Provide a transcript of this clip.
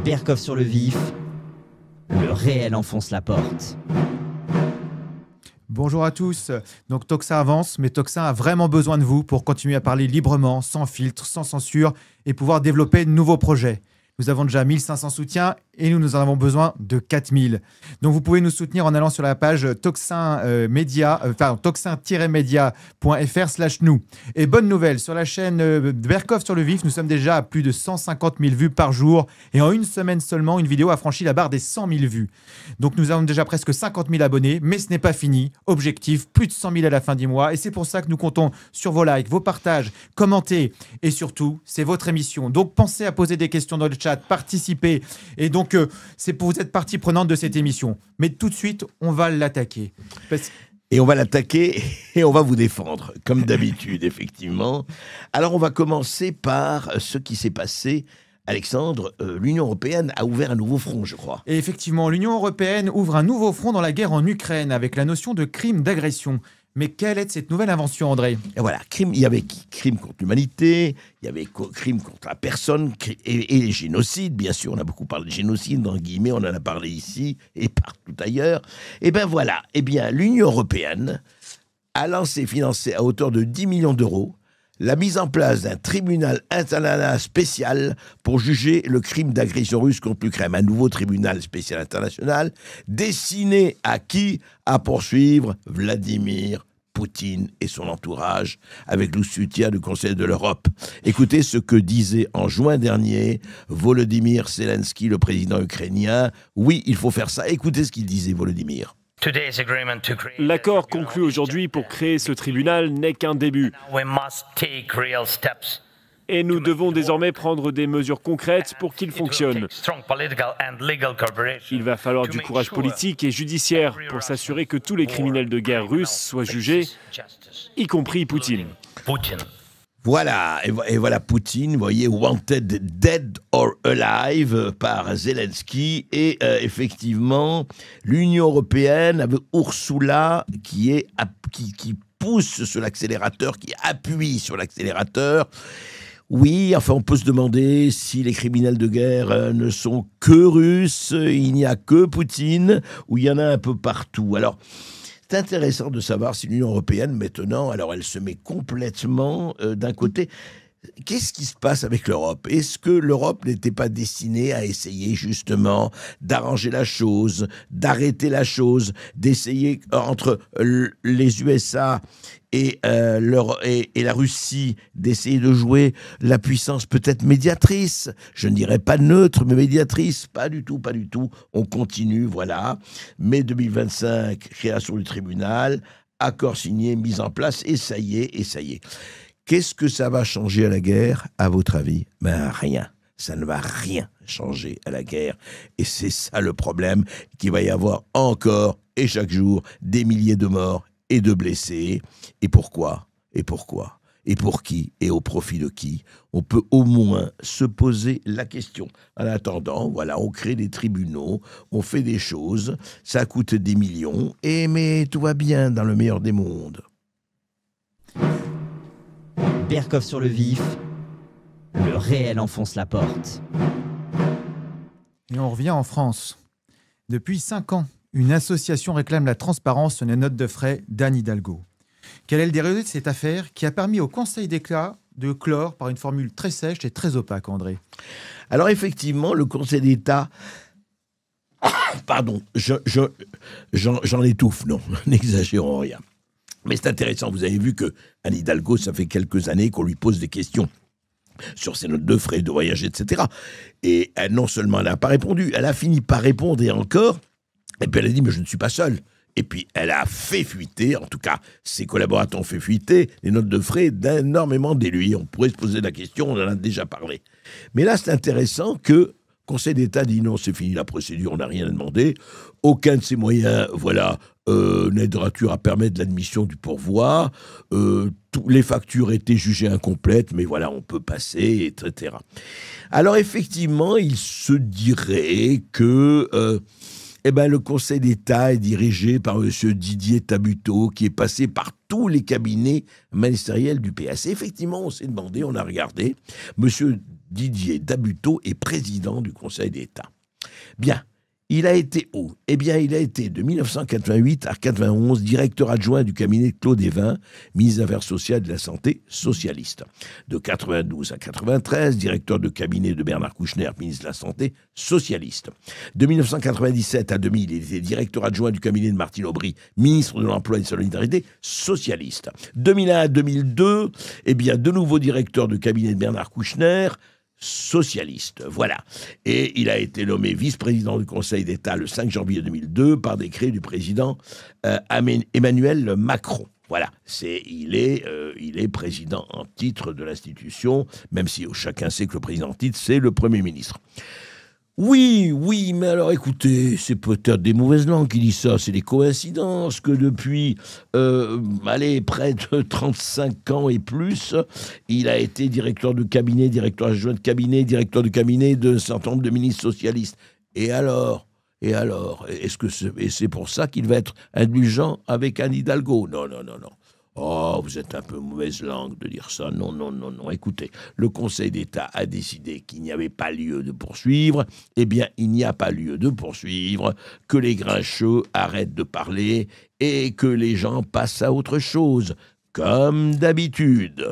Berkoff sur le vif, le réel enfonce la porte. Bonjour à tous. Donc Tocsin avance, mais Tocsin a vraiment besoin de vous pour continuer à parler librement, sans filtre, sans censure et pouvoir développer de nouveaux projets. Nous avons déjà 1500 soutiens et nous en avons besoin de 4000. Donc vous pouvez nous soutenir en allant sur la page toxin-media.fr/nous. Et bonne nouvelle, sur la chaîne Berkoff sur le vif, nous sommes déjà à plus de 150 000 vues par jour. Et en une semaine seulement, une vidéo a franchi la barre des 100 000 vues. Donc nous avons déjà presque 50 000 abonnés, mais ce n'est pas fini. Objectif, plus de 100 000 à la fin du mois. Et c'est pour ça que nous comptons sur vos likes, vos partages, commentez. Et surtout, c'est votre émission. Donc pensez à poser des questions dans le chat, participer. Et donc, c'est pour vous être partie prenante de cette émission. Mais tout de suite, on va l'attaquer. Et on va l'attaquer et on va vous défendre, comme d'habitude, effectivement. Alors, on va commencer par ce qui s'est passé. Alexandre, l'Union européenne a ouvert un nouveau front, je crois. Et effectivement, l'Union européenne ouvre un nouveau front dans la guerre en Ukraine avec la notion de crime d'agression. Mais quelle est cette nouvelle invention, André ? Et voilà, il y avait crime contre l'humanité, il y avait crime contre la personne et génocide, bien sûr, on a beaucoup parlé de génocide, dans guillemets, on en a parlé ici et partout ailleurs. Et bien voilà, l'Union européenne a lancé, financé à hauteur de 10 millions d'euros, la mise en place d'un tribunal international spécial pour juger le crime d'agression russe contre l'Ukraine. Un nouveau tribunal spécial international destiné à qui ? À poursuivre Vladimir Poutine et son entourage avec le soutien du Conseil de l'Europe. Écoutez ce que disait en juin dernier Volodymyr Zelensky, le président ukrainien. Oui, il faut faire ça. Écoutez ce qu'il disait, Volodymyr. L'accord conclu aujourd'hui pour créer ce tribunal n'est qu'un début. Et nous devons désormais prendre des mesures concrètes pour qu'il fonctionne. Il va falloir du courage politique et judiciaire pour s'assurer que tous les criminels de guerre russes soient jugés, y compris Poutine. Voilà, et voilà Poutine, vous voyez, wanted dead or alive par Zelensky. Et effectivement, l'Union européenne avait Ursula qui pousse sur l'accélérateur, qui appuie sur l'accélérateur. Oui, enfin, on peut se demander si les criminels de guerre ne sont que russes, il n'y a que Poutine, ou il y en a un peu partout. Alors, c'est intéressant de savoir si l'Union européenne, maintenant, alors elle se met complètement d'un côté. Qu'est-ce qui se passe avec l'Europe ? Est-ce que l'Europe n'était pas destinée à essayer justement d'arranger la chose, d'arrêter la chose, d'essayer entre les USA et la Russie, d'essayer de jouer la puissance peut-être médiatrice, je ne dirais pas neutre, mais médiatrice, pas du tout, pas du tout. On continue, voilà. Mai 2025, création du tribunal, accord signé, mise en place, et ça y est. Qu'est-ce que ça va changer à la guerre, à votre avis ? Ben rien. Ça ne va rien changer à la guerre. Et c'est ça le problème, qu'il va y avoir encore, et chaque jour, des milliers de morts et de blessés. Et pourquoi ? Et pour qui ? Et au profit de qui ? On peut au moins se poser la question. En attendant, voilà, on crée des tribunaux, on fait des choses, ça coûte des millions, mais tout va bien dans le meilleur des mondes. Berkoff sur le vif, le réel enfonce la porte. Et on revient en France. Depuis 5 ans, une association réclame la transparence sur les notes de frais d'Anne Hidalgo. Quel est le déroulé de cette affaire qui a permis au Conseil d'État de clore par une formule très sèche et très opaque, André ? Alors effectivement, le Conseil d'État... Pardon, j'en étouffe, non, n'exagérons rien. Mais c'est intéressant, vous avez vu que Anne Hidalgo, ça fait quelques années qu'on lui pose des questions sur ses notes de frais de voyage, etc. Et elle, non seulement elle n'a pas répondu, elle a fini par répondre et encore, et puis elle a dit « mais je ne suis pas seule ». Et puis elle a fait fuiter, en tout cas ses collaborateurs ont fait fuiter les notes de frais d'énormément d'élus. On pourrait se poser la question, on en a déjà parlé. Mais là c'est intéressant que Conseil d'État dit non, c'est fini la procédure, on n'a rien à demander. Aucun de ces moyens, voilà, n'est de nature à permettre l'admission du pourvoi. Les factures étaient jugées incomplètes, mais voilà, on peut passer, etc. Alors effectivement, il se dirait que Eh ben, le Conseil d'État est dirigé par M. Didier Tabuteau, qui est passé par tous les cabinets ministériels du PS. Et effectivement, on s'est demandé, on a regardé, M. Didier Tabuteau est président du Conseil d'État. Bien. Il a été où? Eh bien, il a été de 1988 à 91 directeur adjoint du cabinet de Claude Évin, ministre des Affaires sociales et de la Santé, socialiste. De 92 à 93, directeur de cabinet de Bernard Kouchner, ministre de la Santé, socialiste. De 1997 à 2000, il était directeur adjoint du cabinet de Martine Aubry, ministre de l'Emploi et de la Solidarité, socialiste. 2001 à 2002, eh bien, de nouveau directeur de cabinet de Bernard Kouchner, socialiste, voilà. Et il a été nommé vice-président du Conseil d'État le 5 janvier 2002 par décret du président Emmanuel Macron. Voilà, il est président en titre de l'institution, même si chacun sait que le président en titre, c'est le Premier ministre. Oui, mais alors écoutez, c'est peut-être des mauvaises langues qui disent ça, c'est des coïncidences que depuis, près de 35 ans et plus, il a été directeur de cabinet, directeur adjoint de cabinet, directeur de cabinet d'un certain nombre de ministres socialistes. Et alors, c'est pour ça qu'il va être indulgent avec Anne Hidalgo? Non. Oh, vous êtes un peu mauvaise langue de dire ça. Non. Écoutez, le Conseil d'État a décidé qu'il n'y avait pas lieu de poursuivre. Eh bien, il n'y a pas lieu de poursuivre, que les grincheux arrêtent de parler et que les gens passent à autre chose, comme d'habitude.